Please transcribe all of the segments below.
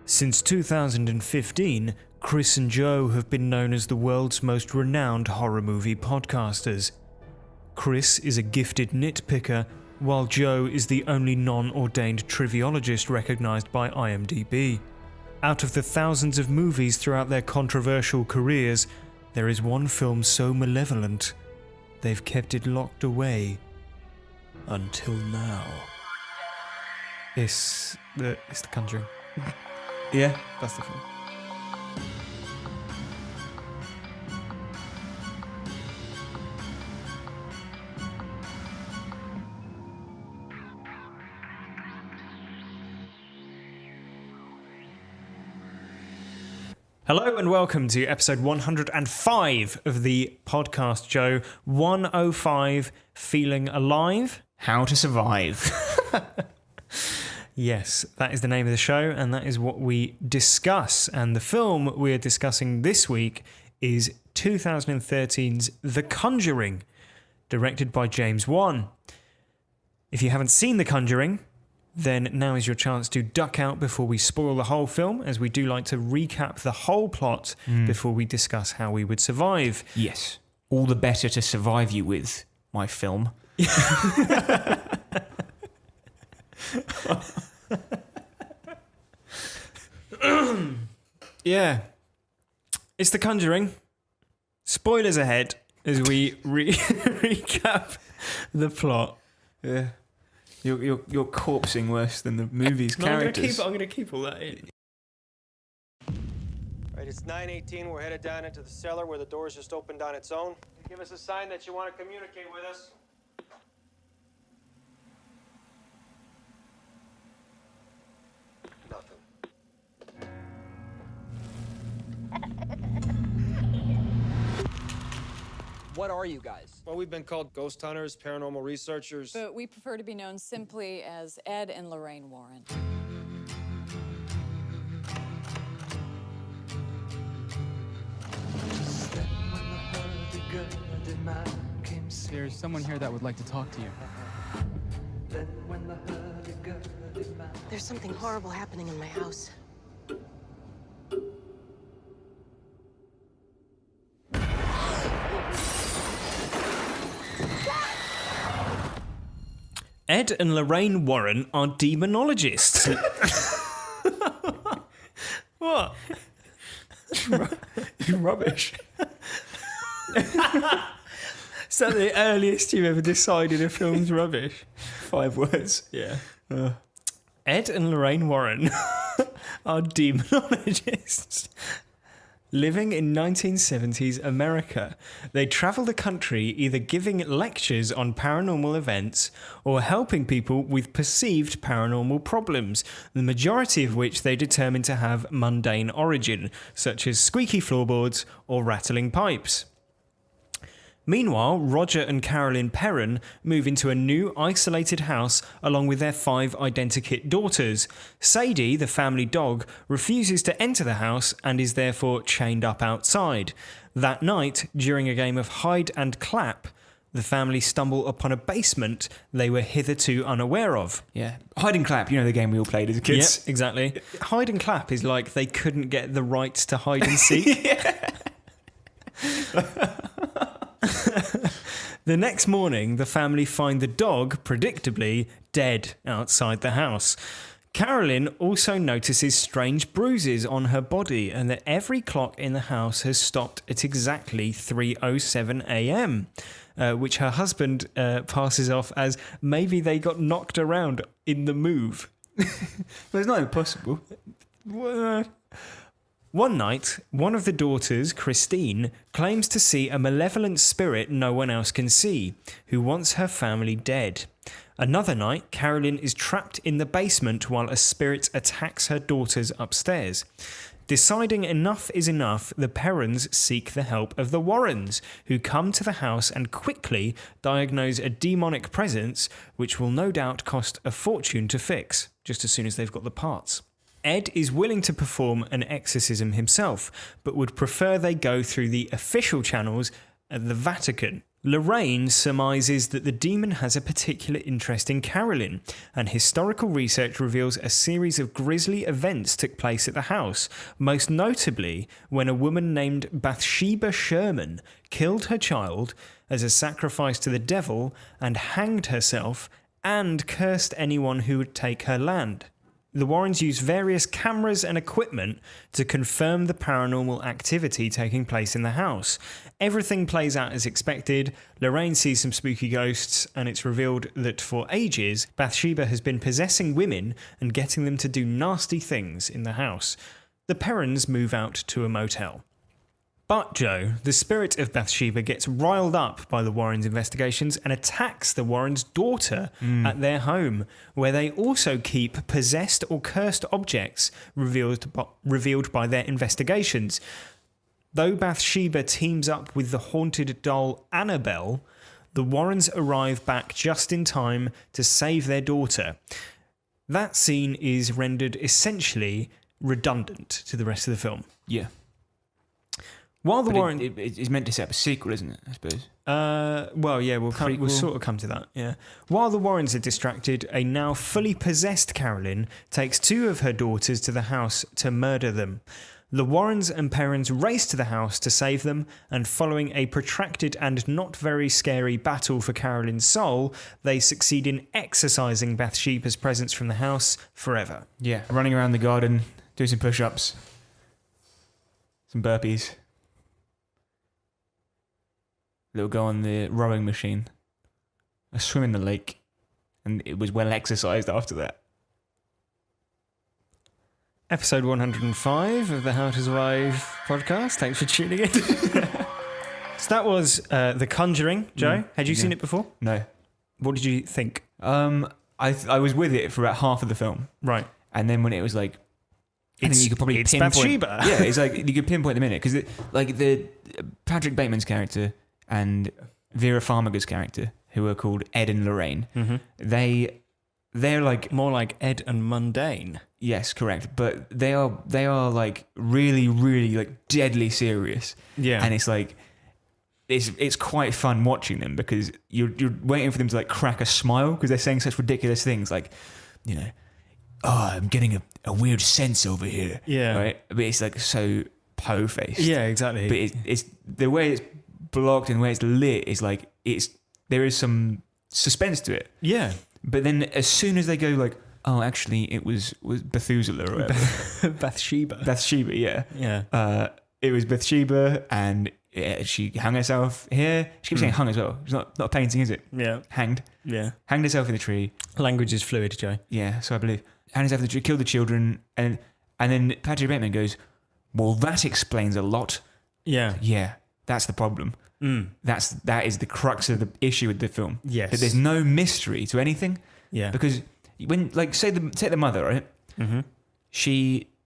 Since 2015, Chris and Joe have been known as the world's most renowned horror movie podcasters. Chris is a gifted nitpicker, while Joe is the only non-ordained triviologist recognised by IMDb. Out of the thousands of movies throughout their controversial careers, there is one film so malevolent, they've kept it locked away. Until now. It's the Conjuring. Yeah. That's the film. Hello and welcome to episode 105 of the podcast, Joe. 105, feeling alive? How to Survive. Yes, that is the name of the show, and that is what we discuss. And the film we're discussing this week is 2013's The Conjuring, directed by James Wan. If you haven't seen The Conjuring, then now is your chance to duck out before we spoil the whole film, as we do like to recap the whole plot before we discuss how we would survive. Yes. All the better to survive you with, my film. Yeah. It's The Conjuring. Spoilers ahead as we recap the plot. Yeah. You're corpsing worse than the movie's characters. I'm gonna keep all that in. Right, it's 9:18. We're headed down into the cellar where the door's just opened on its own. Give us a sign that you want to communicate with us. Nothing. What are you guys? Well, we've been called ghost hunters, paranormal researchers. But we prefer to be known simply as Ed and Lorraine Warren. There's someone here that would like to talk to you. There's something horrible happening in my house. Ed and Lorraine Warren are demonologists. What? Rubbish. Is that the earliest you've ever decided a film's rubbish? 5 words. Yeah. Ed and Lorraine Warren are demonologists. Living in 1970s America, they travel the country either giving lectures on paranormal events or helping people with perceived paranormal problems, the majority of which they determine to have mundane origin, such as squeaky floorboards or rattling pipes. Meanwhile, Roger and Carolyn Perron move into a new isolated house along with their 5 identikit daughters. Sadie, the family dog, refuses to enter the house and is therefore chained up outside. That night, during a game of hide and clap, the family stumble upon a basement they were hitherto unaware of. Yeah. Hide and clap, you know the game we all played as kids. Yep, exactly. Hide and clap is like they couldn't get the rights to hide and seek. The next morning, the family find the dog, predictably, dead outside the house. Carolyn also notices strange bruises on her body and that every clock in the house has stopped at exactly 3:07 a.m., which her husband passes off as maybe they got knocked around in the move. Well, it's not impossible. One night, one of the daughters, Christine, claims to see a malevolent spirit no one else can see, who wants her family dead. Another night, Carolyn is trapped in the basement while a spirit attacks her daughters upstairs. Deciding enough is enough, the Perrons seek the help of the Warrens, who come to the house and quickly diagnose a demonic presence, which will no doubt cost a fortune to fix, just as soon as they've got the parts. Ed is willing to perform an exorcism himself, but would prefer they go through the official channels at the Vatican, Lorraine surmises that the demon has a particular interest in Carolyn, and historical research reveals a series of grisly events took place at the house, most notably when a woman named Bathsheba Sherman killed her child as a sacrifice to the devil and hanged herself and cursed anyone who would take her land. The Warrens use various cameras and equipment to confirm the paranormal activity taking place in the house. Everything plays out as expected. Lorraine sees some spooky ghosts, and it's revealed that for ages, Bathsheba has been possessing women and getting them to do nasty things in the house. The Perrons move out to a motel. But Joe, the spirit of Bathsheba gets riled up by the Warrens' investigations and attacks the Warrens' daughter at their home, where they also keep possessed or cursed objects revealed by their investigations. Though Bathsheba teams up with the haunted doll Annabelle, the Warrens arrive back just in time to save their daughter. That scene is rendered essentially redundant to the rest of the film. Yeah. While the Warrens... It's meant to set up a sequel, isn't it, I suppose? Well, yeah, we'll sort of come to that, yeah. While the Warrens are distracted, a now fully possessed Carolyn takes two of her daughters to the house to murder them. The Warrens and Perrons race to the house to save them, and following a protracted and not very scary battle for Carolyn's soul, they succeed in exorcising Bathsheba's presence from the house forever. Yeah, running around the garden, doing some push-ups, some burpees. Little go on the rowing machine, a swim in the lake, and it was well exercised after that. Episode 105 of the How to Survive podcast. Thanks for tuning in. So that was The Conjuring. Joe, had you seen it before? No. What did you think? I was with it for about half of the film. Right. And then when it was like... I think you could probably it's pinpoint... Bathsheba. Yeah, it's like you could pinpoint the minute. Because the Patrick Bateman's character and Vera Farmiga's character, who are called Ed and Lorraine, they're like... More like Ed and Mundane. Yes, correct. But they are like really, really like deadly serious. Yeah. And it's like... It's quite fun watching them because you're waiting for them to like crack a smile because they're saying such ridiculous things like, you know, oh, I'm getting a weird sense over here. Yeah. Right? But it's like so po-faced. Yeah, exactly. But it's the way it's blocked and the way it's lit is like there is some suspense to it. Yeah. But then as soon as they go like, oh, actually it was Methuselah or whatever. Bathsheba, yeah. Yeah. It was Bathsheba and she hung herself here. She keeps saying hung as well. It's not a painting, is it? Yeah. Hanged. Yeah. Hanged herself in the tree. Language is fluid, Joe. Yeah, so I believe. Hanged herself in the tree, killed the children, and then Patrick Bateman goes, well, that explains a lot. Yeah. Yeah, that's the problem. That is the crux of the issue with the film. Yes. That there's no mystery to anything. Yeah. Because when, like, take the mother, right? Mm-hmm.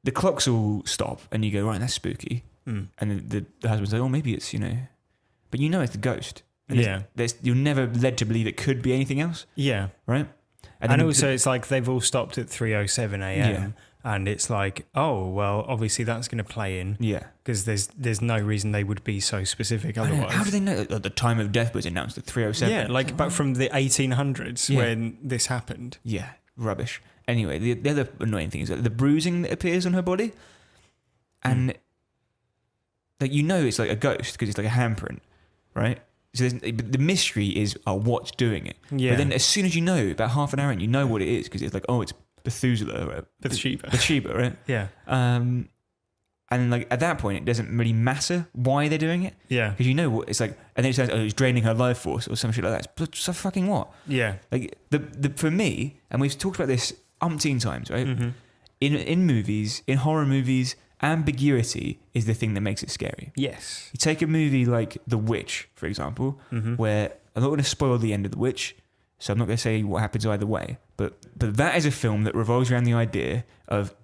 The clocks all stop, and you go, right, that's spooky. And the husband's like, oh, maybe it's, you know... But you know it's the ghost. And you're never led to believe it could be anything else. Yeah. Right? And also it's like they've all stopped at 3:07 a.m. And it's like, oh, well, obviously that's going to play in. Yeah. Because there's no reason they would be so specific otherwise. How do they know that the time of death was announced at 3:07? Yeah, like back from the 1800s when this happened. Yeah, rubbish. Anyway, the other annoying thing is that the bruising that appears on her body, and like you know it's like a ghost because it's like a handprint, right? So the mystery is what's doing it. Yeah. But then as soon as you know, about half an hour in, you know what it is because it's like, oh, it's Methuselah, right? Bathsheba, right? Yeah. And like at that point, it doesn't really matter why they're doing it. Yeah. Because you know what it's like, and then it says, oh, it's draining her life force or some shit like that. But so fucking what? Yeah. Like the for me, and we've talked about this umpteen times, right? Mm-hmm. In movies, in horror movies, ambiguity is the thing that makes it scary. Yes. You take a movie like The Witch, for example, where I'm not going to spoil the end of The Witch, so I'm not going to say what happens either way. But that is a film that revolves around the idea of,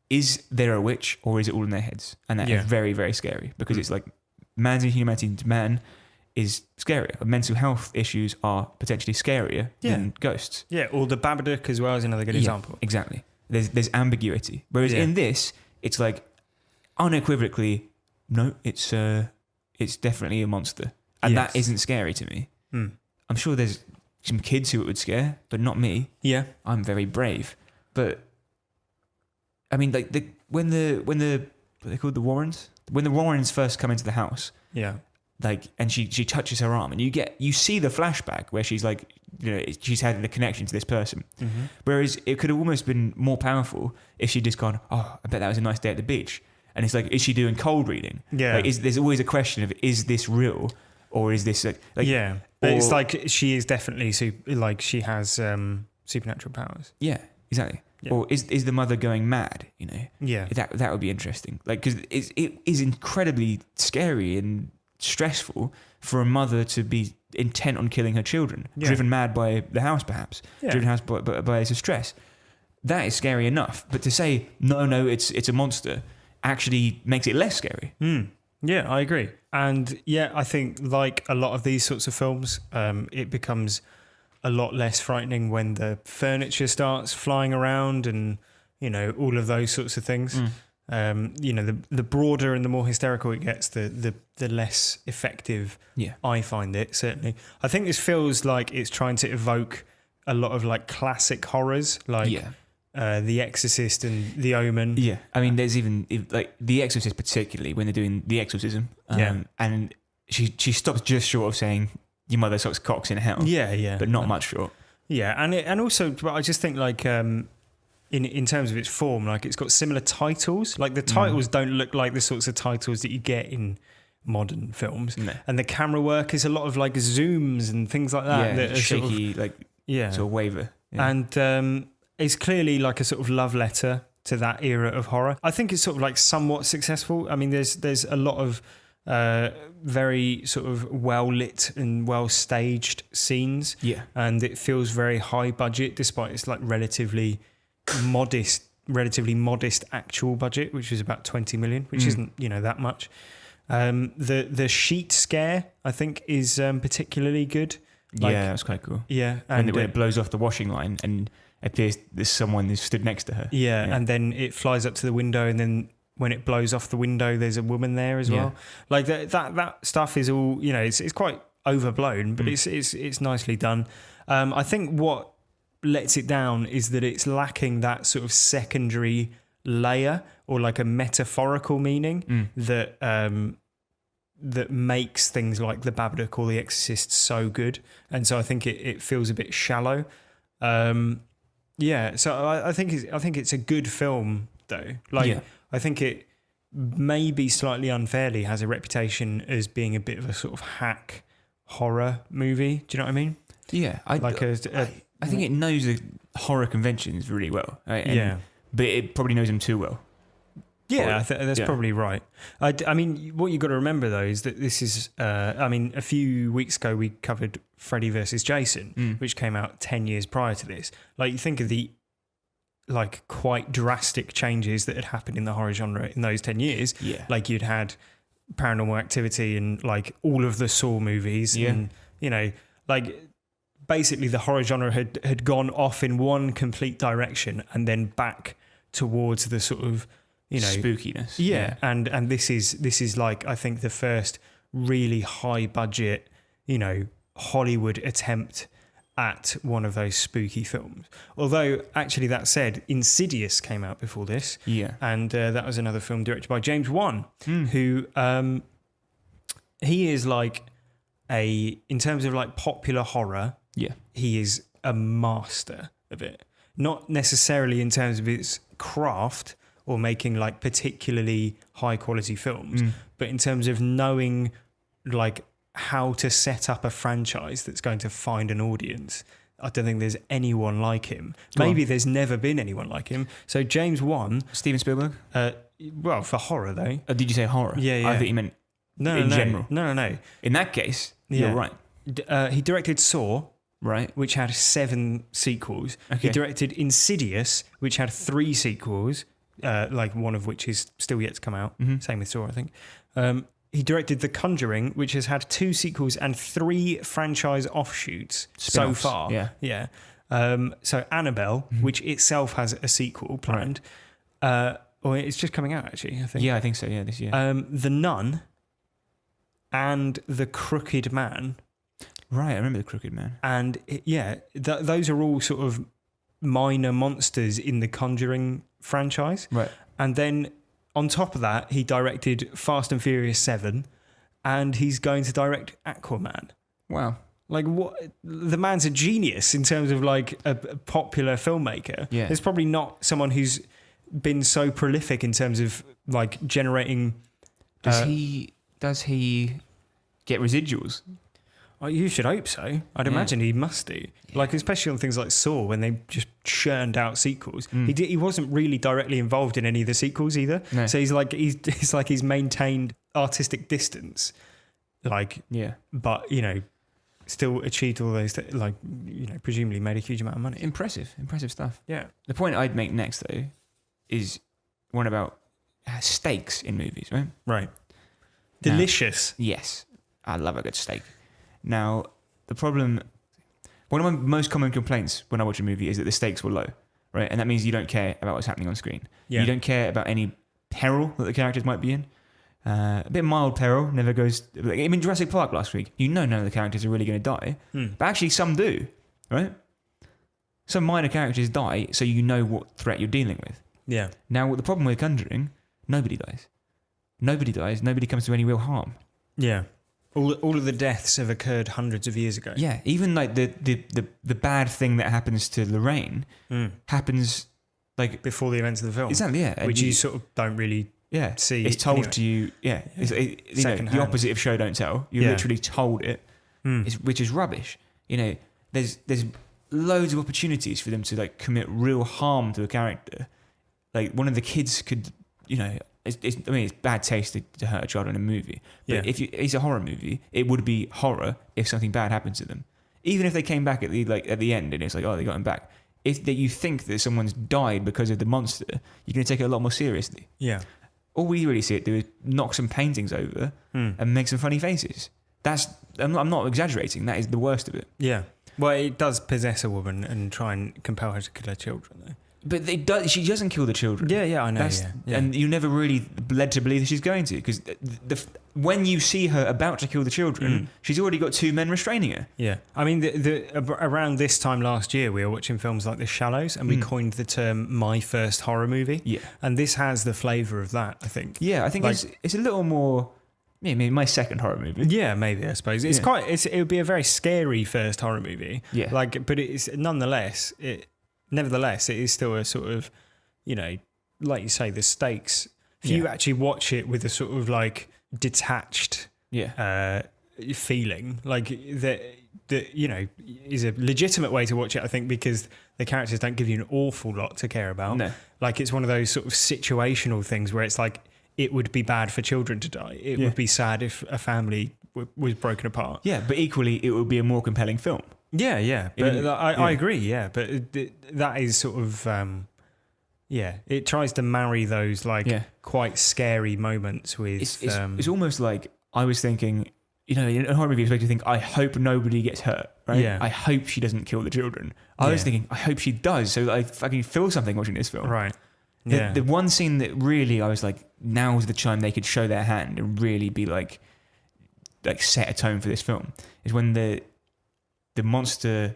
is there a witch or is it all in their heads? And that is very, very scary because it's like man's inhumanity to man is scarier. Mental health issues are potentially scarier than ghosts. Yeah, or the Babadook as well is another good example. Exactly. There's ambiguity. Whereas in this, it's like unequivocally, no, it's definitely a monster. And that isn't scary to me. I'm sure there's some kids who it would scare, but not me. Yeah. I'm very brave. But I mean, like when the what are they called, the Warrens? When the Warrens first come into the house, Yeah. like, and she touches her arm, and you see the flashback where she's like, she's had a connection to this person. Whereas it could have almost been more powerful if she'd just gone, oh, I bet that was a nice day at the beach. And it's like, is she doing cold reading? Yeah. Like, there's always a question of, is this real, or is this like yeah. But or- it's like she is definitely like she has supernatural powers. yeah, exactly. Yeah. Or is the mother going mad? Yeah. That would be interesting. Like, because it is incredibly scary and stressful for a mother to be intent on killing her children, Yeah. driven mad by the house, perhaps, Yeah. driven house by the stress. That is scary enough. But to say no, it's a monster, actually makes it less scary. Yeah, I agree. And yeah, I think like a lot of these sorts of films, it becomes a lot less frightening when the furniture starts flying around and, all of those sorts of things. The broader and the more hysterical it gets, the less effective I find it, certainly. I think this feels like it's trying to evoke a lot of like classic horrors, like The Exorcist and The Omen. Yeah, I mean, there's even like The Exorcist, particularly when they're doing the exorcism, and she stops just short of saying your mother sucks cocks in hell. Yeah. But not much short. Yeah, and also, but I just think like in terms of its form, like it's got similar titles. Like the titles don't look like the sorts of titles that you get in modern films. No. And the camera work is a lot of like zooms and things like that. that are shaky, sort of waver. Yeah. And it's clearly like a sort of love letter to that era of horror. I think it's sort of like somewhat successful. I mean, there's a lot of very sort of well lit and well staged scenes. Yeah. And it feels very high budget despite its like relatively modest actual budget, which is about 20 million, which isn't, that much. The sheet scare, I think, is particularly good. Like, yeah, that's quite cool. Yeah. And And when it blows off the washing line and appears there's someone who's stood next to her. yeah, and then it flies up to the window, and then when it blows off the window, there's a woman there as well. Like that stuff is all, it's quite overblown, but it's nicely done. I think what lets it down is that it's lacking that sort of secondary layer or like a metaphorical meaning that that makes things like The Babadook or The Exorcist so good. And so I think it feels a bit shallow. So I think it's a good film though. I think it maybe slightly unfairly has a reputation as being a bit of a sort of hack horror movie. Do you know what I mean? Yeah, I think it knows the horror conventions really well. Right? But it probably knows them too well. Yeah, that's probably right. I mean, what you've got to remember, though, is that this is... a few weeks ago, we covered Freddy vs. Jason, which came out 10 years prior to this. Like, you think of the, like, quite drastic changes that had happened in the horror genre in those 10 years. Yeah. Like, you'd had Paranormal Activity and, like, all of the Saw movies. Yeah. And, like... Basically, the horror genre had gone off in one complete direction and then back towards the sort of... spookiness. Yeah. And this is like, I think, the first really high budget, Hollywood attempt at one of those spooky films. Although, actually, that said, Insidious came out before this. Yeah. And that was another film directed by James Wan, who he is like in terms of like popular horror, he is a master of it. Not necessarily in terms of its craft or making like particularly high quality films, but in terms of knowing like how to set up a franchise that's going to find an audience. I don't think there's anyone like him. Maybe there's never been anyone like him. So James Wan... Steven Spielberg? Well, for horror though. Did you say horror? Yeah. I thought you meant general. No. In that case, you're right. He directed Saw, right, which had 7 sequels. Okay. He directed Insidious, which had 3 sequels, like one of which is still yet to come out. Same with Saw, I think. He directed The Conjuring, which has had 2 sequels and 3 franchise offshoots so far. Yeah. So Annabelle, which itself has a sequel planned. Or it's just coming out, actually, I think. Yeah, I think so, this year. The Nun and The Crooked Man. Right, I remember the Crooked Man. And those are all sort of minor monsters in the Conjuring franchise. Right. And then on top of that, he directed Fast and Furious 7, and he's going to direct Aquaman. Wow. Like, what? The man's a genius in terms of like a popular filmmaker. Yeah. There's probably not someone who's been so prolific in terms of like generating. Does he get residuals? Oh, you should hope so. I'd imagine he must do. Like, especially on things like Saw, when they just churned out sequels. He wasn't really directly involved in any of the sequels either. No. So he's maintained artistic distance. Like, but still achieved all those. Presumably made a huge amount of money. Impressive stuff. Yeah. The point I'd make next though is one about steaks in movies, right? Right. Delicious. Yes, I love a good steak. Now, the problem, one of my most common complaints when I watch a movie is that the stakes were low, right? And that means you don't care about what's happening on screen. Yeah. You don't care about any peril that the characters might be in. A bit mild peril never goes. Like, I mean, Jurassic Park last week, none of the characters are really going to die, but actually some do, right? Some minor characters die, so you know what threat you're dealing with. Yeah. Now, the problem with Conjuring, nobody dies. Nobody dies. Nobody comes to any real harm. Yeah. All of the deaths have occurred hundreds of years ago. Yeah, even like the bad thing that happens to Lorraine happens like before the events of the film. Exactly, yeah. Which you sort of don't really see. It's told anyway. to you, the hand. opposite of show don't tell. You're literally told it, which is rubbish. There's loads of opportunities for them to like commit real harm to a character. Like one of the kids could, it's bad taste to hurt a child in a movie. But if it's a horror movie, it would be horror if something bad happened to them. Even if they came back at the end and it's like, oh, they got him back. If you think that someone's died because of the monster, you're going to take it a lot more seriously. Yeah. All we really see it do is knock some paintings over and make some funny faces. I'm not exaggerating. That is the worst of it. Yeah. Well, it does possess a woman and try and compel her to kill her children, though. But she doesn't kill the children. Yeah, I know. Yeah. And you're never really led to believe that she's going to, because when you see her about to kill the children, she's already got two men restraining her. Yeah. I mean, around this time last year, we were watching films like The Shallows, and we coined the term "my first horror movie." Yeah. And this has the flavour of that, I think. Yeah, I think it's a little more. Maybe my second horror movie. Yeah, maybe, I suppose. It's it would be a very scary first horror movie. Yeah. But it's nevertheless, it is still a sort of, like you say, the stakes. If you actually watch it with a sort of like detached feeling, like that is a legitimate way to watch it, I think, because the characters don't give you an awful lot to care about. No. Like it's one of those sort of situational things where it's like, it would be bad for children to die. It would be sad if a family was broken apart. Yeah, but equally, it would be a more compelling film. Yeah. But I agree, yeah. But that is sort of, it tries to marry those quite scary moments with... It's almost like I was thinking, in a horror movie, you expect to think, I hope nobody gets hurt, right? Yeah. I hope she doesn't kill the children. I was thinking, I hope she does, so that I fucking feel something watching this film. Right. The one scene that really I was like, now's the time they could show their hand and really be like set a tone for this film, is when the monster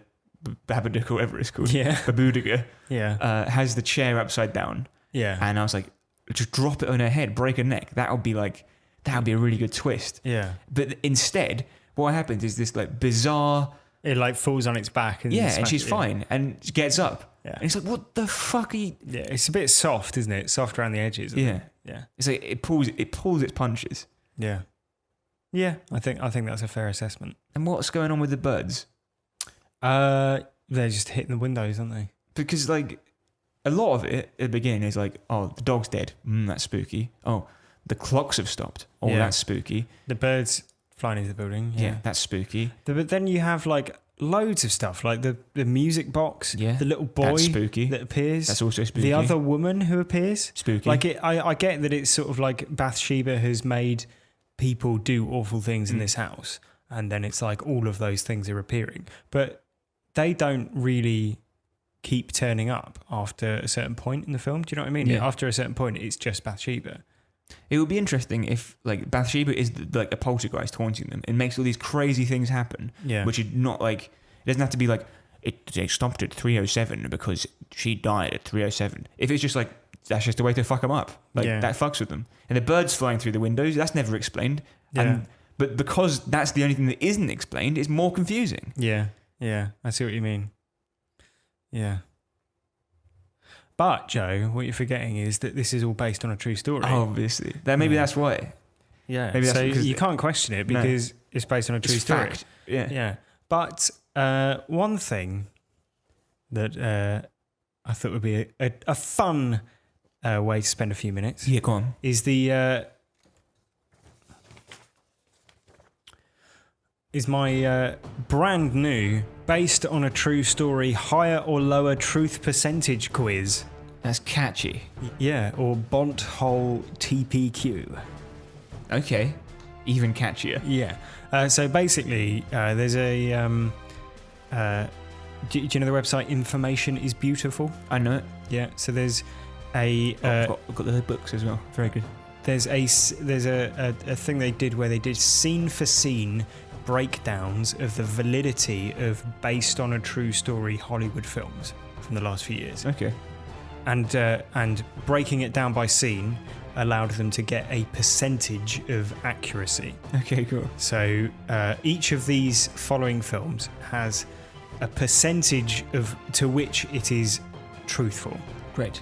Babadook or whatever it's called, Babudiga, has the chair upside down. Yeah. And I was like, just drop it on her head, break her neck. That would be a really good twist. Yeah. But instead, what happens is this like bizarre. It like falls on its back and and she's fine and gets up. Yeah. And it's like, what the fuck are you? Yeah, it's a bit soft, isn't it? Soft around the edges. Yeah. It's like it pulls its punches. Yeah. Yeah, I think that's a fair assessment. And what's going on with the birds? They're just hitting the windows, aren't they? Because like a lot of it at the beginning is like, oh, the dog's dead. That's spooky. Oh, the clocks have stopped. Oh, that's spooky. The birds flying into the building. Yeah, that's spooky. But then you have like loads of stuff, like the music box, the little boy that's spooky. That appears. That's also spooky. The other woman who appears. Spooky. Like I get that it's sort of like Bathsheba has made people do awful things in this house, and then it's like all of those things are appearing, but they don't really keep turning up after a certain point in the film. Do you know what I mean? Yeah. After a certain point, it's just Bathsheba. It would be interesting if like Bathsheba is like a poltergeist haunting them. It makes all these crazy things happen. Yeah. Which is not like it doesn't have to be like they stopped at 3:07 because she died at 3:07. If it's just like that's just a way to fuck them up. Like that fucks with them. And the birds flying through the windows, that's never explained. Yeah. But because that's the only thing that isn't explained, it's more confusing. Yeah. I see what you mean. Yeah. But Joe, what you're forgetting is that this is all based on a true story. Obviously. Maybe that's why. Yeah. Maybe that's so because you can't question it because it's based on a true it's story. fact. Yeah. Yeah. But one thing that I thought would be a fun way to spend a few minutes. Yeah, go on. Is the is my brand new, based on a true story, higher or lower truth percentage quiz. That's catchy. Yeah, or Bont Hole TPQ. Okay. Even catchier. Yeah. So basically, there's a. Do you know the website Information is Beautiful? I know it. Yeah. So there's a. I've got the books as well. Very good. There's a thing they did where they did scene for scene breakdowns of the validity of based on a true story Hollywood films from the last few years. Okay. And breaking it down by scene allowed them to get a percentage of accuracy. Okay, cool. So each of these following films has a percentage of to which it is truthful. Great.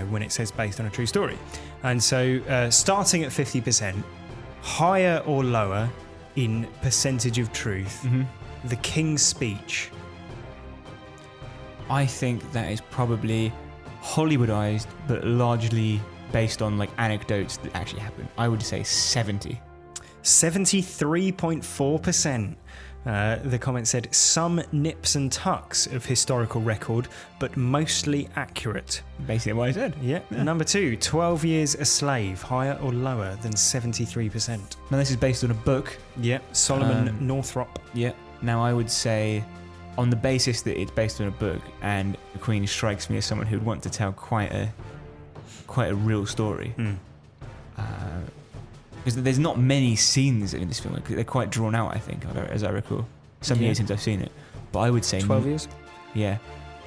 When it says based on a true story. And so starting at 50%, higher or lower in percentage of truth, The King's Speech. I think that is probably Hollywoodized, but largely based on like anecdotes that actually happened. I would say 70. 73.4%. The comment said, some nips and tucks of historical record, but mostly accurate. Basically what I said. Yeah. Number 2, 12 Years a Slave, higher or lower than 73%. Now this is based on a book. Yeah. Solomon Northrop. Yeah. Now I would say, on the basis that it's based on a book, and the Queen strikes me as someone who would want to tell quite a real story. Because there's not many scenes in this film. They're quite drawn out, I think, as I recall. Some years since I've seen it. But I would say 12 years? Yeah.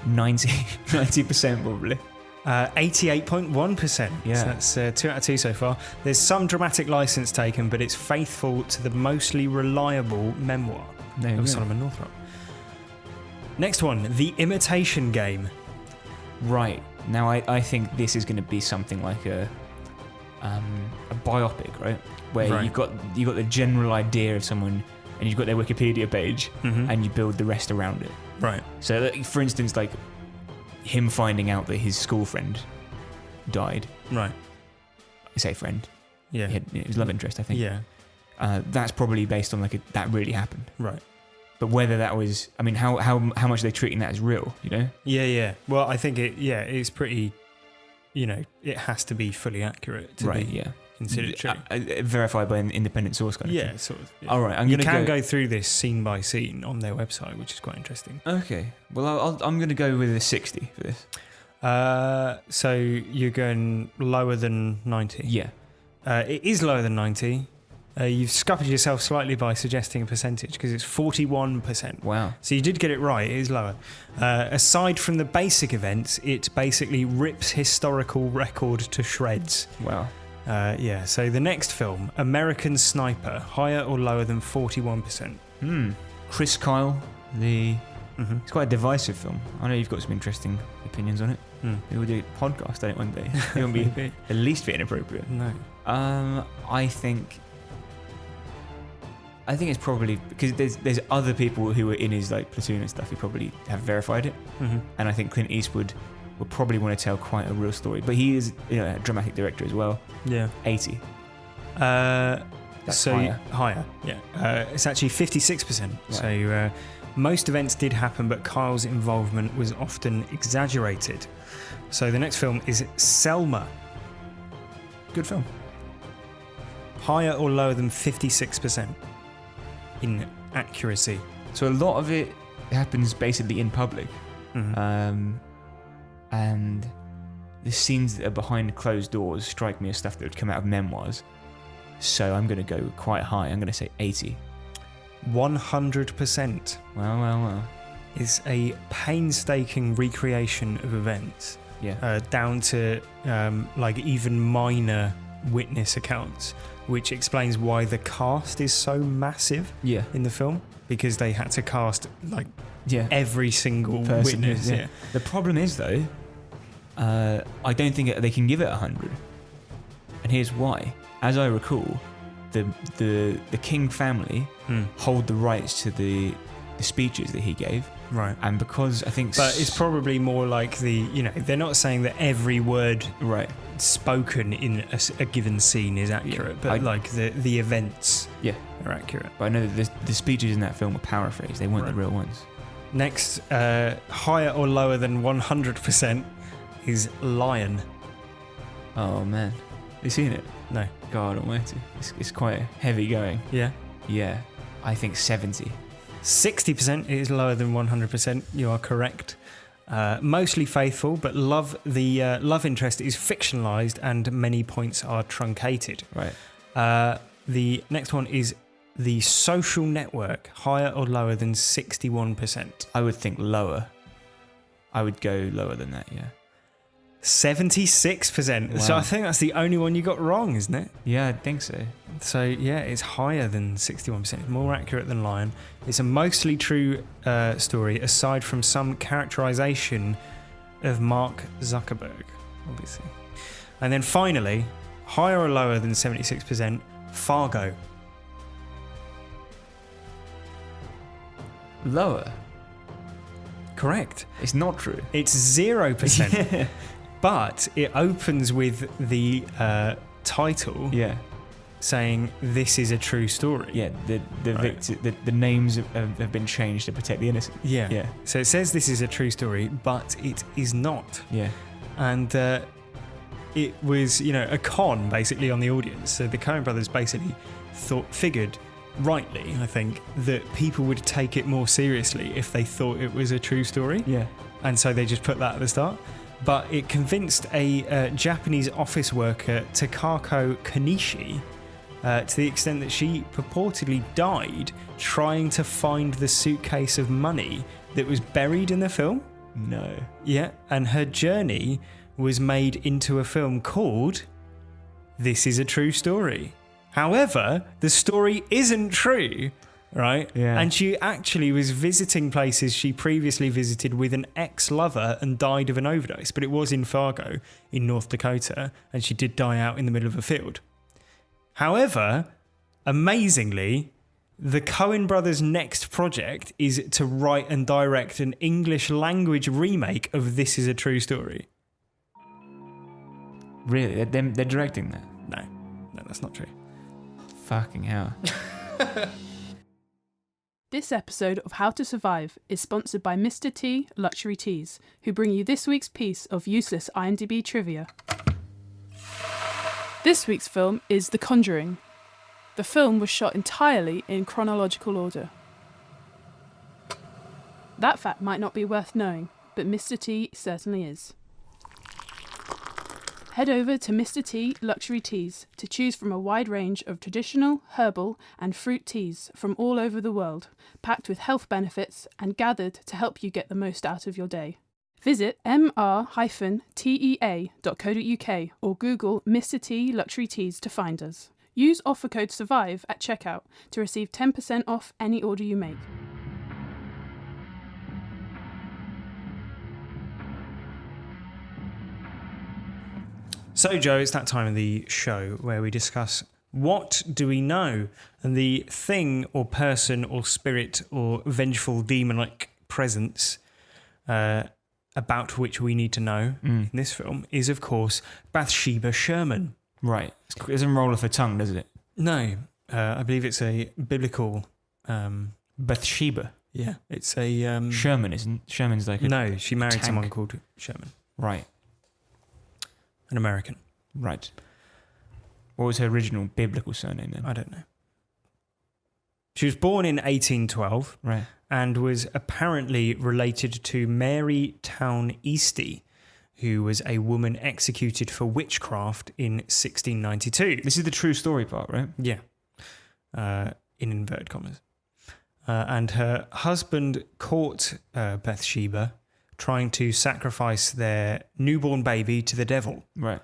90% probably. 88.1%. Yeah. So that's 2 out of 2 so far. There's some dramatic license taken, but it's faithful to the mostly reliable memoir of Solomon Northrop. Next one, The Imitation Game. Right. Now I think this is going to be something like a biopic, right? Where you've got the general idea of someone, and you've got their Wikipedia page, and you build the rest around it. Right. So, like, for instance, like him finding out that his school friend died. Right. I say friend. Yeah. His love interest, I think. Yeah. That's probably based on like that really happened. Right. But whether that was, I mean, how much are they treating that as real? You know? Yeah. Well, I think it's pretty. It has to be fully accurate to be considered true. Verified by an independent source kind of thing. Sort of. Yeah. All right, you can go through this scene by scene on their website, which is quite interesting. Okay. Well, I'm going to go with a 60 for this. So you're going lower than 90? Yeah. It is lower than 90. You've scuppered yourself slightly by suggesting a percentage because it's 41%. Wow. So you did get it right. It is lower. Aside from the basic events, it basically rips historical record to shreds. Wow. So the next film, American Sniper, higher or lower than 41%? Chris Kyle, it's quite a divisive film. I know you've got some interesting opinions on it. Maybe we'll do a podcast on it one day. It won't be the least bit inappropriate. No. I think it's probably because there's other people who were in his like platoon and stuff who probably have verified it, and I think Clint Eastwood will probably want to tell quite a real story. But he is a dramatic director as well. Yeah. 80. That's higher. Yeah. It's actually 56%. Right. So most events did happen, but Kyle's involvement was often exaggerated. So the next film is Selma. Good film. Higher or lower than 56% in accuracy. So a lot of it happens basically in public. And the scenes that are behind closed doors strike me as stuff that would come out of memoirs. So I'm going to go quite high. I'm going to say 80. 100% Well. is a painstaking recreation of events, Yeah. down to like even minor witness accounts, which explains why the cast is so massive Yeah. in the film, because they had to cast like Yeah. every single Person, witness. yeah. The problem is, though, I don't think they can give it 100. And here's why. As I recall, the King family hold the rights to the speeches that he gave. Right. And because I think... But it's probably more like they're not saying that every word Right. spoken in a given scene is accurate, but like the events are accurate. But I know that the speeches in that film were paraphrased. They weren't the real ones. Next, higher or lower than 100% is Lion. Oh, man. Have you seen it? No. God almighty. It's quite heavy going. Yeah. Yeah. I think 70. 60% is lower than 100%. You are correct. Mostly faithful, but the love interest is fictionalized and many points are truncated. Right. The next one is The Social Network, higher or lower than 61%? I would think lower. I would go lower than that, yeah. 76%. Wow. So I think that's the only one you got wrong, isn't it? Yeah, I think so. So yeah, it's higher than 61%. It's more accurate than Lion. It's a mostly true story, aside from some characterization of Mark Zuckerberg, obviously. And then finally, higher or lower than 76%, Fargo. Lower. Correct. It's not true. It's 0%. But it opens with the title Yeah. saying this is a true story. Yeah, the names have been changed to protect the innocent. Yeah. Yeah. So it says this is a true story, but it is not. Yeah. And it was, a con basically on the audience. So the Coen brothers basically figured, rightly, I think, that people would take it more seriously if they thought it was a true story. Yeah. And so they just put that at the start. But it convinced a Japanese office worker, Takako Kanishi, to the extent that she purportedly died trying to find the suitcase of money that was buried in the film. No. Yeah, and her journey was made into a film called This Is a True Story. However, the story isn't true, right? Yeah. And she actually was visiting places she previously visited with an ex-lover and died of an overdose, but it was in Fargo in North Dakota, and she did die out in the middle of a field. However, amazingly, the Coen brothers' next project is to write and direct an English language remake of This Is a True Story. Really? They're directing that? No, that's not true. Fucking hell. This episode of How to Survive is sponsored by Mr. T Luxury Teas, who bring you this week's piece of useless IMDb trivia. This week's film is The Conjuring. The film was shot entirely in chronological order. That fact might not be worth knowing, but Mr. T certainly is. Head over to Mr. T Luxury Teas to choose from a wide range of traditional, herbal and fruit teas from all over the world, packed with health benefits and gathered to help you get the most out of your day. Visit mr-tea.co.uk or Google Mr. T Luxury Teas to find us. Use offer code SURVIVE at checkout to receive 10% off any order you make. So, Joe, it's that time of the show where we discuss what do we know, and the thing or person or spirit or vengeful demonic presence about which we need to know in this film is, of course, Bathsheba Sherman. Right. It doesn't roll off her tongue, does it? No, I believe it's a biblical... Bathsheba. Yeah, it's a... Sherman, isn't Sherman's like a No, she married tank. someone called Sherman. Right. An American. Right. What was her original biblical surname then? I don't know. She was born in 1812 Right. and was apparently related to Mary Town Eastie, who was a woman executed for witchcraft in 1692. This is the true story part, right? Yeah. In inverted commas. And her husband caught Bathsheba trying to sacrifice their newborn baby to the devil. Right.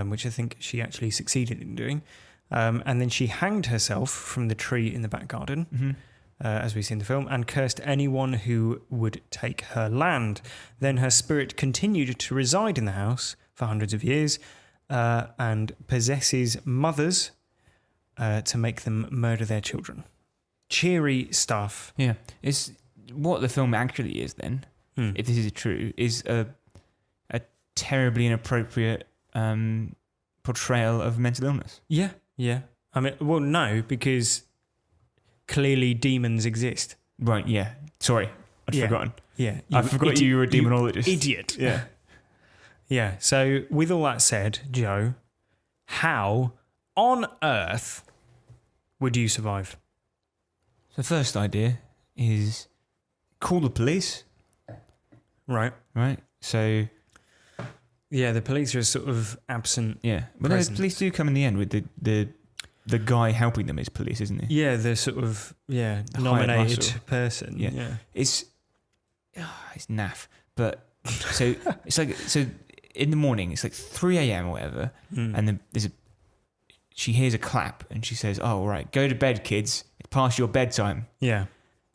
Which I think she actually succeeded in doing. And then she hanged herself from the tree in the back garden, as we see in the film, and cursed anyone who would take her land. Then her spirit continued to reside in the house for hundreds of years and possesses mothers to make them murder their children. Cheery stuff. Yeah. It's what the film actually is then, if this is true, is a terribly inappropriate portrayal of mental illness. Yeah, yeah. I mean, well, no, because clearly demons exist. Right, yeah. Sorry, I'd forgotten. Yeah. I forgot you were a demonologist. Idiot. Yeah. Yeah. So, with all that said, Joe, how on earth would you survive? The first idea is call the police. Right. Right? So... Yeah, the police are sort of absent. Yeah. But no, the police do come in the end with the guy helping them is police, isn't he? Yeah, the sort of, The nominated hired muscle. person. Yeah. Yeah. It's naff. But so it's like, so in the morning, it's like 3 a.m. or whatever, and then she hears a clap and she says, "Oh, right, go to bed, kids. It's past your bedtime." Yeah.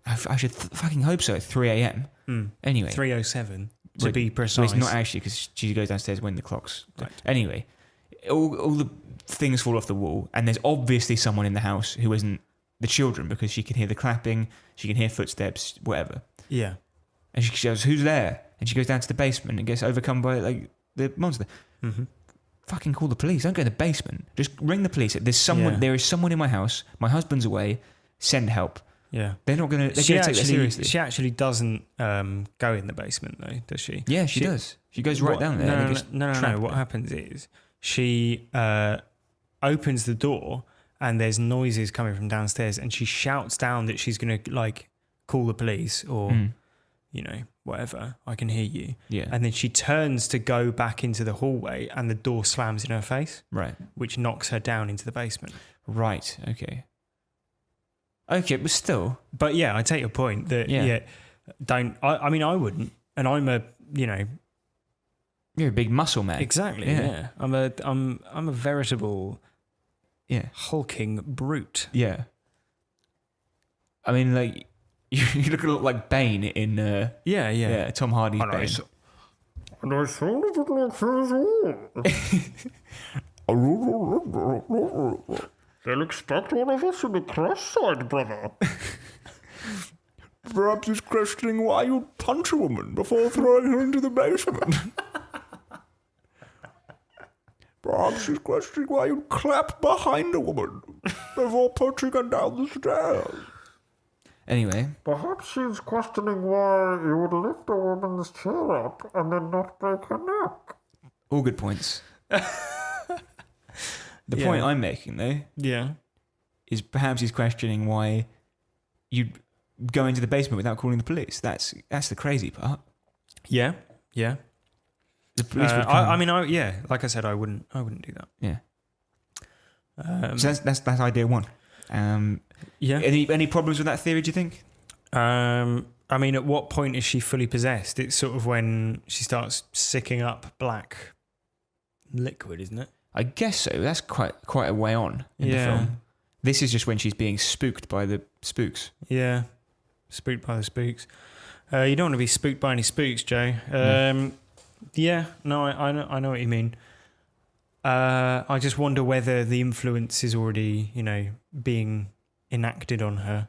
I should fucking hope so at 3 a.m. Anyway. 3:07 to Well, be precise. Well, it's not actually because she goes downstairs when the clock's... Right. Anyway, all the things fall off the wall and there's obviously someone in the house who isn't the children because she can hear the clapping, she can hear footsteps, whatever. Yeah. And she goes, "Who's there?" And she goes down to the basement and gets overcome by like the monster. Mm-hmm. Fucking call the police. Don't go in the basement. Just ring the police. There's someone. Yeah. There is someone in my house. My husband's away. Send help. Yeah. They're not going to... They're going to take that seriously. She actually doesn't go in the basement, though, does she? Yeah, she does. She goes right down there. No, and no, it gets no. trapped What there. happens is she opens the door and there's noises coming from downstairs and she shouts down that she's going to, like, call the police or, whatever. I can hear you. Yeah. And then she turns to go back into the hallway and the door slams in her face. Right. Which knocks her down into the basement. Right. Okay. Okay, but still. But yeah, I take your point that I mean I wouldn't, and I'm a you're a big muscle man. exactly yeah. I'm a veritable hulking brute. Yeah. I mean, like you look a lot like Bane in Tom Hardy's Bane. And I sound a bit like his. They'll expect one of us in the cross side, brother. Perhaps he's questioning why you'd punch a woman before throwing her into the basement. Perhaps he's questioning why you'd clap behind a woman before pushing her down the stairs. Anyway. Perhaps he's questioning why you would lift a woman's chair up and then not break her neck. All good points. The point I'm making, though, is perhaps he's questioning why you'd go into the basement without calling the police. That's the crazy part. Yeah. The police would come. Like I said, I wouldn't do that. Yeah. So that's idea one. Any problems with that theory? Do you think? I mean, at what point is she fully possessed? It's sort of when she starts sicking up black liquid, isn't it? I guess so. That's quite a way on in the film. This is just when she's being spooked by the spooks. Yeah, spooked by the spooks. You don't want to be spooked by any spooks, Joe. Yeah, no, I know what you mean. I just wonder whether the influence is already, being enacted on her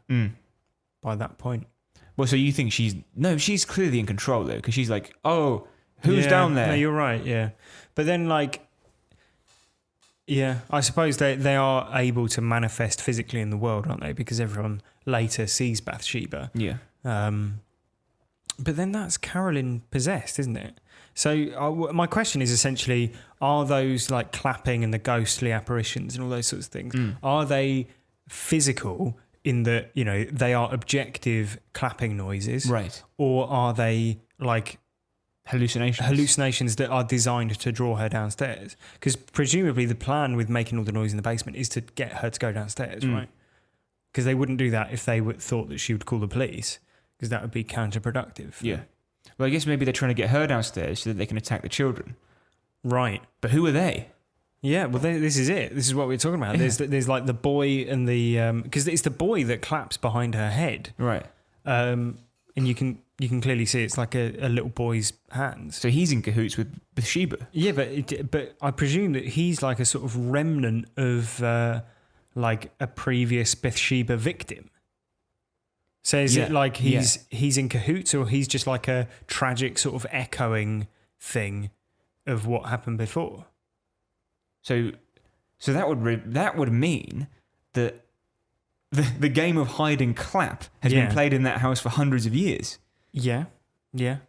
by that point. Well, so you think she's clearly in control though, because she's like, "Oh, who's down there?" No, you're right. Yeah, but then I suppose they are able to manifest physically in the world, aren't they? Because everyone later sees Bathsheba. Yeah. But then that's Carolyn possessed, isn't it? So my question is essentially, are those like clapping and the ghostly apparitions and all those sorts of things, are they physical in that, they are objective clapping noises? Right. Or are they like hallucinations that are designed to draw her downstairs. Because presumably the plan with making all the noise in the basement is to get her to go downstairs, right? Because they wouldn't do that if they thought that she would call the police, because that would be counterproductive. Yeah. Well, I guess maybe they're trying to get her downstairs so that they can attack the children. Right. But who are they? Yeah, well, this is it. This is what we're talking about. Yeah. There's like the boy and the... Because it's the boy that claps behind her head. Right. And you can clearly see it's like a little boy's hands. So he's in cahoots with Bathsheba. Yeah, but I presume that he's like a sort of remnant of like a previous Bathsheba victim. So is it like he's in cahoots, or he's just like a tragic sort of echoing thing of what happened before? So that would mean that the game of hide and clap has been played in that house for hundreds of years. Yeah. And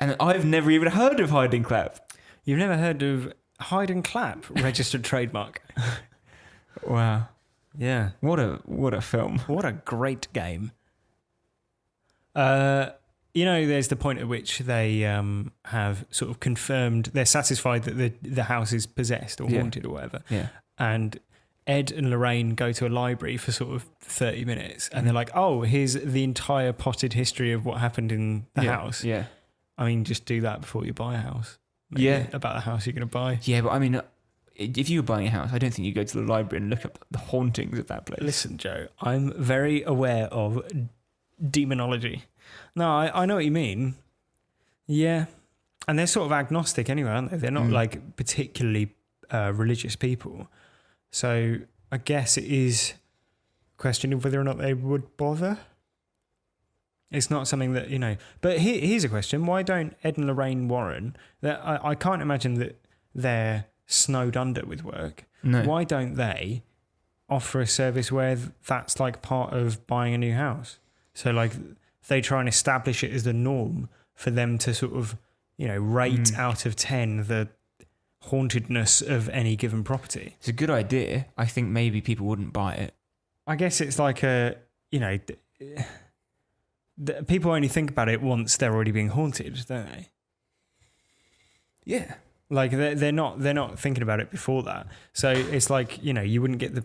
I've never even heard of hide and clap. You've never heard of hide and clap, registered trademark? Wow. Yeah. What a film. What a great game. There's the point at which they have sort of confirmed, they're satisfied that the house is possessed or haunted or whatever. Yeah. And Ed and Lorraine go to a library for sort of 30 minutes and they're like, oh, here's the entire potted history of what happened in the house. Yeah. I mean, just do that before you buy a house. Maybe about the house you're going to buy. Yeah, but I mean, if you were buying a house, I don't think you go to the library and look up the hauntings of that place. Listen, Joe, I'm very aware of demonology. No, I know what you mean. Yeah. And they're sort of agnostic anyway, aren't they? They're not like particularly religious people. So I guess it is a question of whether or not they would bother. It's not something that, But here's a question. Why don't Ed and Lorraine Warren, I can't imagine that they're snowed under with work. No. Why don't they offer a service where that's like part of buying a new house? So like they try and establish it as the norm for them to sort of, rate out of 10 the hauntedness of any given property. It's a good idea. I think maybe people wouldn't buy it. I guess it's like people only think about it once they're already being haunted, don't they? Yeah. Like they're not thinking about it before that. So it's like, you wouldn't get the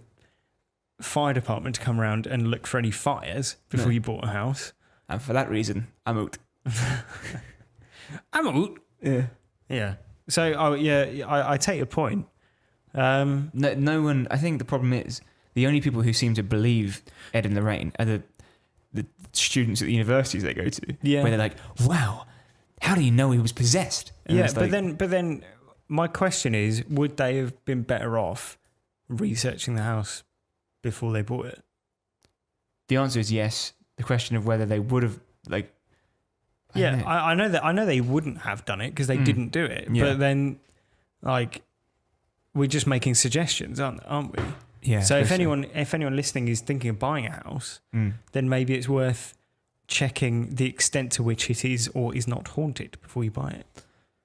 fire department to come around and look for any fires before you bought a house. And for that reason, I'm out. I'm out. Yeah. Yeah. So I take your point. No one. I think the problem is the only people who seem to believe Ed and Lorraine are the students at the universities they go to. Yeah. Where they're like, wow, how do you know he was possessed? And Yeah, it's but like, then my question is, would they have been better off researching the house before they bought it? the answer is yes. The question of whether they would have I know they wouldn't have done it because they didn't do it. Yeah. But then, like, we're just making suggestions, aren't we? Yeah. So if anyone listening is thinking of buying a house, then maybe it's worth checking the extent to which it is or is not haunted before you buy it.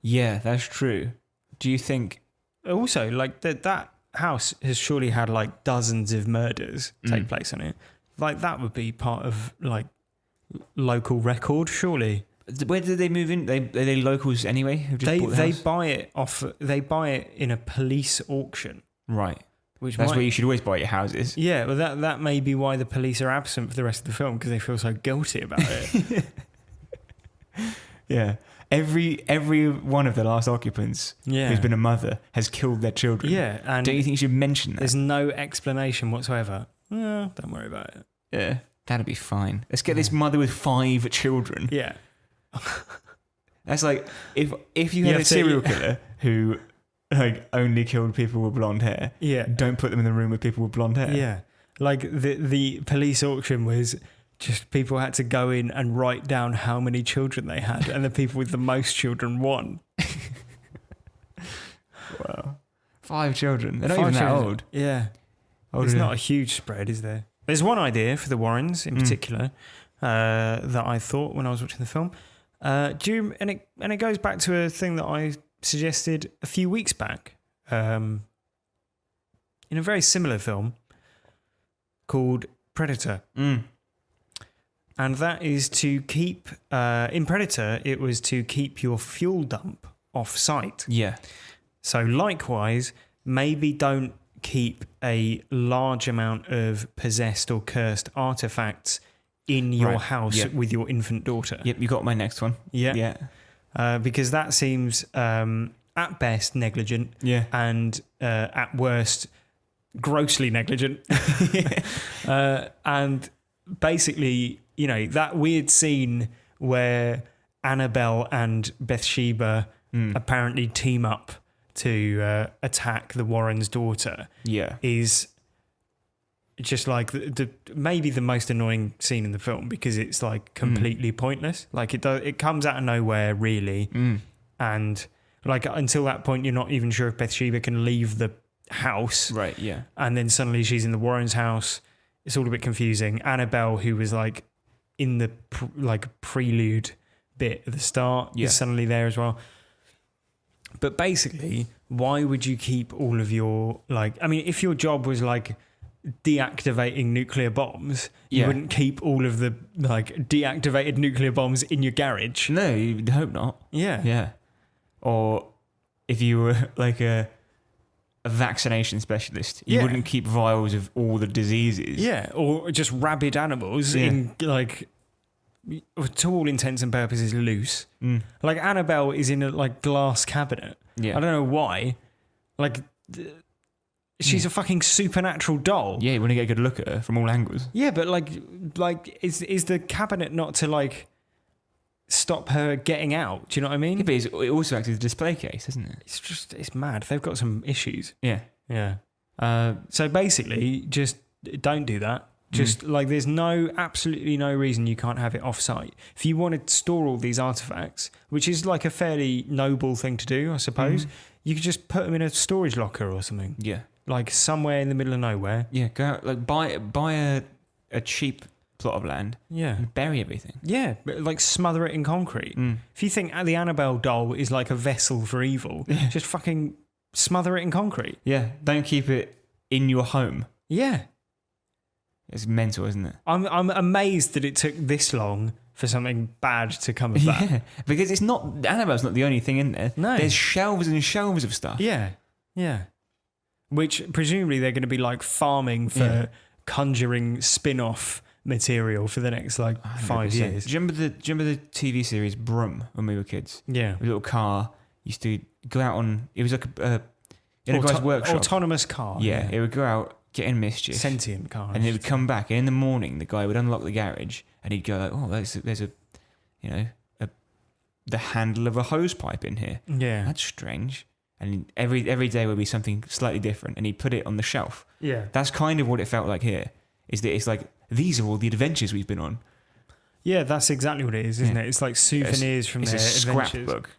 Yeah, that's true. Do you think also like that house has surely had like dozens of murders take place on it? Like that would be part of like local record, surely. Where did they move in? Are they locals anyway? Who just bought the They house? buy it off. They buy it in a police auction. Right. Which That's where you should always buy your houses. Yeah, well, that may be why the police are absent for the rest of the film because they feel so guilty about it. Yeah. Every one of the last occupants who's been a mother has killed their children. Yeah, and don't you think you should mention that? There's no explanation whatsoever. No, don't worry about it. Yeah, that'd be fine. Let's get this mother with 5 children. Yeah. That's like if you had a serial killer who like only killed people with blonde hair. Yeah. Don't put them in the room with people with blonde hair. Yeah. Like the police auction was just people had to go in and write down how many children they had and the people with the most children won. Wow. 5 children. They're not 5 even that children. old. Yeah. It's not a huge spread, is there? There's one idea for the Warrens in particular that I thought when I was watching the film. And it goes back to a thing that I suggested a few weeks back in a very similar film called Predator. And that is to keep, in Predator, it was to keep your fuel dump off site. Yeah. So likewise, maybe don't keep a large amount of possessed or cursed artifacts in your house with your infant daughter. Yep, you got my next one. Yeah. Because that seems, at best, negligent. Yeah. And at worst, grossly negligent. And basically, you know, that weird scene where Annabelle and Bathsheba apparently team up to attack the Warrens' daughter is just like maybe the most annoying scene in the film, because it's like completely pointless. Like it comes out of nowhere really, and like until that point you're not even sure if Bathsheba can leave the house. Right. Yeah. And then suddenly she's in the Warrens' house. It's all a bit confusing. Annabelle, who was like in the prelude bit at the start, is suddenly there as well. But basically, why would you keep all of your, like, I mean, if your job was like deactivating nuclear bombs, you wouldn't keep all of the like deactivated nuclear bombs in your garage. No, you'd hope not. Yeah. Yeah. Or if you were like a vaccination specialist, you wouldn't keep vials of all the diseases. Yeah. Or just rabid animals in like, to all intents and purposes, loose. Like Annabelle is in a like glass cabinet. Yeah. I don't know why. Like she's a fucking supernatural doll. Yeah, you want to get a good look at her from all angles. Yeah, but like is the cabinet not to like stop her getting out? Do you know what I mean? Yeah, but it also acts as a display case, doesn't it? It's mad. They've got some issues. Yeah. Yeah. So basically, just don't do that. Just like there's absolutely no reason you can't have it off site. If you want to store all these artifacts, which is like a fairly noble thing to do, I suppose, you could just put them in a storage locker or something. Yeah. Like somewhere in the middle of nowhere. Yeah, go out, like buy a cheap plot of land. Yeah. And bury everything. Yeah, but like smother it in concrete. If you think the Annabelle doll is like a vessel for evil, just fucking smother it in concrete. Yeah, don't keep it in your home. Yeah. It's mental, isn't it? I'm amazed that it took this long for something bad to come of that. Yeah, because it's not, Annabelle's not the only thing in there. No. There's shelves and shelves of stuff. Yeah, yeah. Which presumably they're going to be like farming for Conjuring spin-off material for the next like 5 years. Do you remember the TV series Brum when we were kids? Yeah. A little car used to go out on, it was like in a guy's workshop. Autonomous car. Yeah, it would go out, get in mischief. Sentient car. And it would come back, and in the morning the guy would unlock the garage and he'd go like, oh, there's a you know, the handle of a hose pipe in here. Yeah. That's strange. And every day would be something slightly different, and he'd put it on the shelf. Yeah. That's kind of what it felt like here, is that it's like, these are all the adventures we've been on. Yeah, that's exactly what it is, isn't it? It's like souvenirs from their adventures. adventures. It's a scrapbook.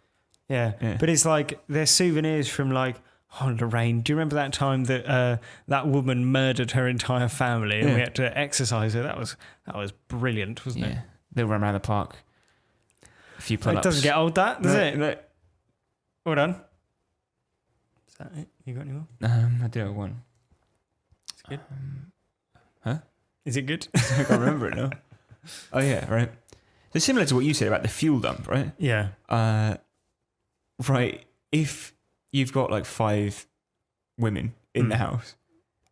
Yeah. But it's like, they're souvenirs from like, oh, Lorraine, do you remember that time that that woman murdered her entire family and we had to exercise her? That was brilliant, wasn't it? They'll run around the park. A few pull-ups. It doesn't get old, does it? No. Well done. Is that it? You got any more? I do have one. It's good. Huh? Is it good? I can't remember it now. Oh yeah, right. So similar to what you said about the fuel dump, right? Yeah. Right. If you've got like 5 women in the house,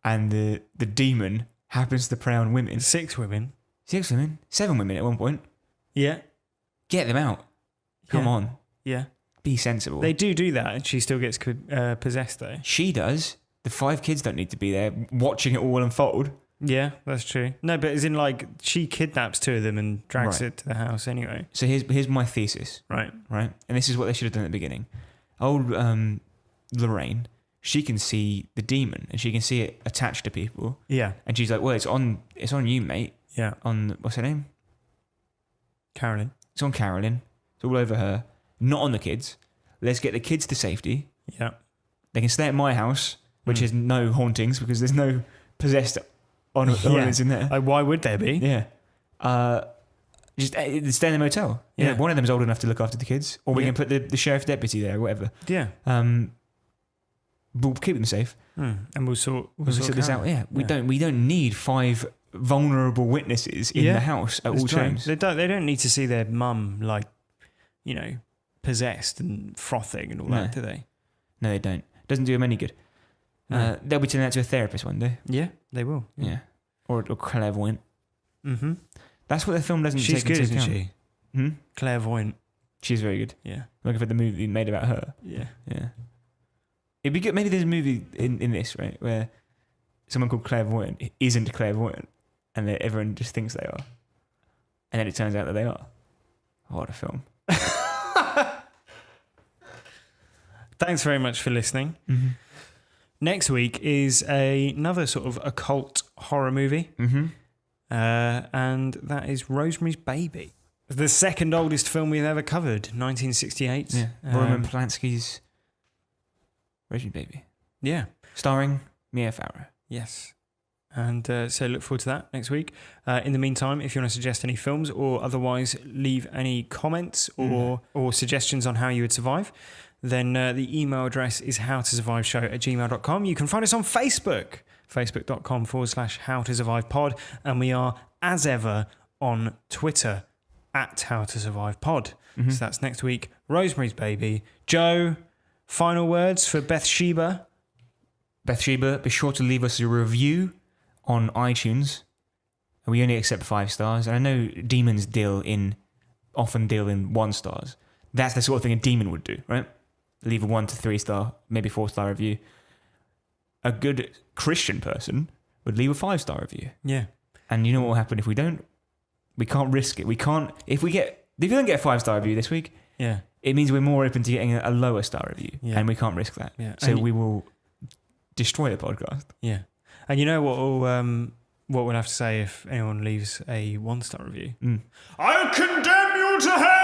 and the demon happens to prey on women. 6 women. 6 women? 7 women at one point. Yeah. Get them out. Come on. Yeah. Be sensible. They do that, and she still gets possessed though. She does. The 5 kids don't need to be there watching it all unfold. Yeah, that's true. No, but as in like she kidnaps 2 of them and drags it to the house anyway. So here's my thesis. Right. And this is what they should have done at the beginning. Old Lorraine, she can see the demon and she can see it attached to people. Yeah. And she's like, well, it's on you, mate. Yeah. On, what's her name? Carolyn. It's on Carolyn. It's all over her. Not on the kids. Let's get the kids to safety. Yeah. They can stay at my house, which is no hauntings because there's no possessed ornaments in there. Why would there be? Yeah. Just stay in the motel. Yeah. One of them's old enough to look after the kids, or we can put the sheriff deputy there, or whatever. Yeah. We'll keep them safe. And we'll sort this out. Yeah. We don't need 5 vulnerable witnesses in the house at all times. They don't need to see their mum, like, you know, possessed and frothing and all that, do they? No, they don't. Doesn't do them any good. No. They'll be turning that to a therapist one day. Yeah, they will. Yeah. Or clairvoyant. Mm-hmm. That's what the film doesn't She's take good, into isn't account. she? Hmm? Clairvoyant. She's very good. Yeah. Looking for the movie made about her. Yeah. Yeah. It'd be good. Maybe there's a movie in this, right, where someone called clairvoyant isn't clairvoyant and everyone just thinks they are. And then it turns out that they are. What a film. Thanks very much for listening. Mm-hmm. Next week is another sort of occult horror movie. Mm-hmm. And that is Rosemary's Baby. The second oldest film we've ever covered, 1968. Yeah. Roman Polanski's Rosemary's Baby. Yeah. Starring Mia Farrow. Yes. And so look forward to that next week. In the meantime, if you want to suggest any films or otherwise leave any comments or suggestions on how you would survive, then the email address is howtosurviveshow@gmail.com. You can find us on Facebook, facebook.com/howtosurvivepod. And we are, as ever, on Twitter @howtosurvivepod. Mm-hmm. So that's next week. Rosemary's Baby. Joe, final words for Bathsheba. Bathsheba, be sure to leave us a review on iTunes. We only accept 5 stars. And I know demons often deal in 1 stars. That's the sort of thing a demon would do, right? Leave a 1 to 3 star, maybe 4-star review. A good Christian person would leave a 5-star review. Yeah. And you know what will happen if we don't? We can't risk it. We can't. If you don't get a 5-star review this week, it means we're more open to getting a lower star review, and we can't risk that. Yeah. So we will destroy the podcast. Yeah. And you know what we'll have to say if anyone leaves a 1-star review? I condemn you to hell!